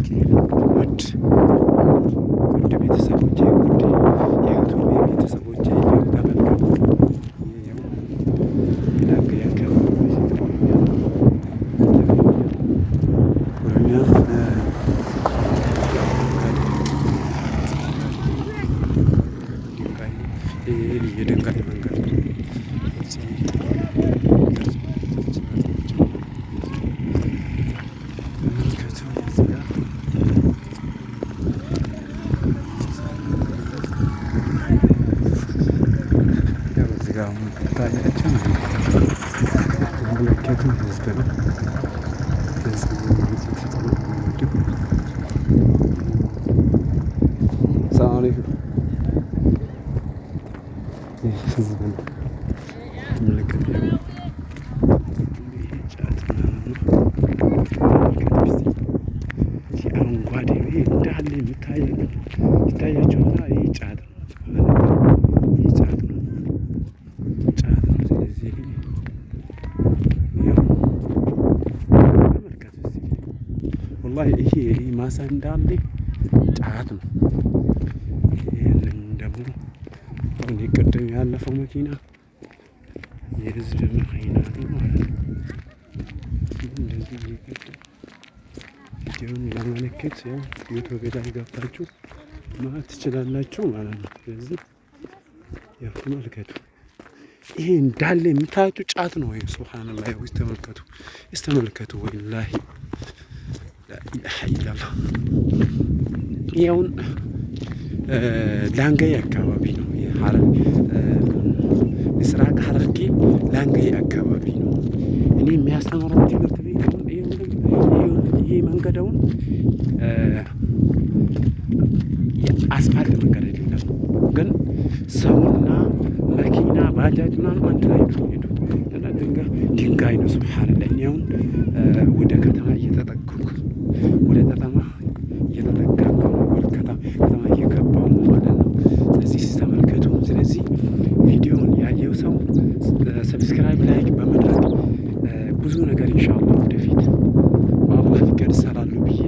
ውድ ቤተሰቦቼ ውድ የዩቱብ ቤተሰቦቼ ተመልከቱ። የድንጋይ መንገድ ነው። እዚህ ጋር የምታያቸው ምልክቱ ህዝብ ነው። ህዝብ ሰላም አለይኩም ምልክት አረንጓዴ እንዳለ ይታያቸውና ይህ ጫት ነው። ይህ ጫት ነው። ስለዚህ ተመልከቱ እስኪ ወላሂ ይሄ ማሳ እንዳለ ጫት ነው። ይህንን ደግሞ አሁን ቅድም ያለፈው መኪና የህዝብ መኪና ነው ማለት ነው። እንደዚህ ቪዲዮውን ለማመልከት ያው ዩቲዩብ ላይ ገብታችሁ ማለት ትችላላችሁ ማለት ነው። ስለዚህ ያው ተመልከቱ። ይሄ እንዳለ የምታዩት ጫት ነው። ወይ ሱብሃንአላህ ወይ ተመልከቱ። ወላሂ ላኢላሃ ይሄውን ላንጋይ አካባቢ ነው። ምስራቅ ሐረርጌ ላንጋይ አካባቢ ነው። እኔ የሚያስተምረው ትምህርት ቤት ይሄ መንገደውን የአስፋልት መንገድ አይደለም፣ ግን ሰውና መኪና ባጃጅ ምናምን አንድ ላይ ነው ሄዱ። ድንጋይ ነው። ሱብሃንአላህ እኔ አሁን ወደ ከተማ እየተጠጋሁ ከተማ እየገባሁ ነው ማለት ነው። ስለዚህ ተመልከቱ። ስለዚህ ቪዲዮውን ያየው ሰው ሰብስክራይብ፣ ላይክ በማድረግ ብዙ ነገር ኢንሻአላህ ወደፊት በአላህ ፍቃድ እሰራለሁ ብዬ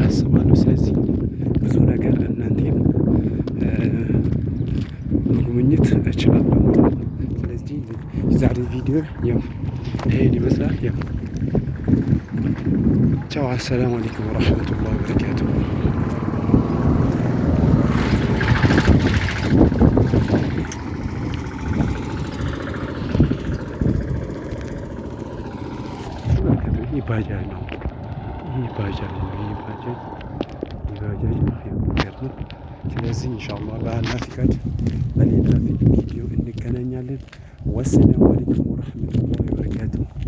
አስባለሁ። ስለዚህ ብዙ ነገር እናንተን መጎብኘት እችላለሁ ማለት ነው። ስለዚህ ዛሬ ቪዲዮ ያው ይሄን ይመስላል። ያው ቻው። አሰላሙ አለይኩም ወራህመቱላሂ ወበረካቱሁ። ባጃጅ ነው። ይህ ባጃጅ ነው። ስለዚህ ኢንሻአላህ በአላህ ፍቃድ በሌላ ቪዲዮ እንገናኛለን። ወሰላሙ አለይኩም ወራህመቱላሂ ወበረካቱሁ።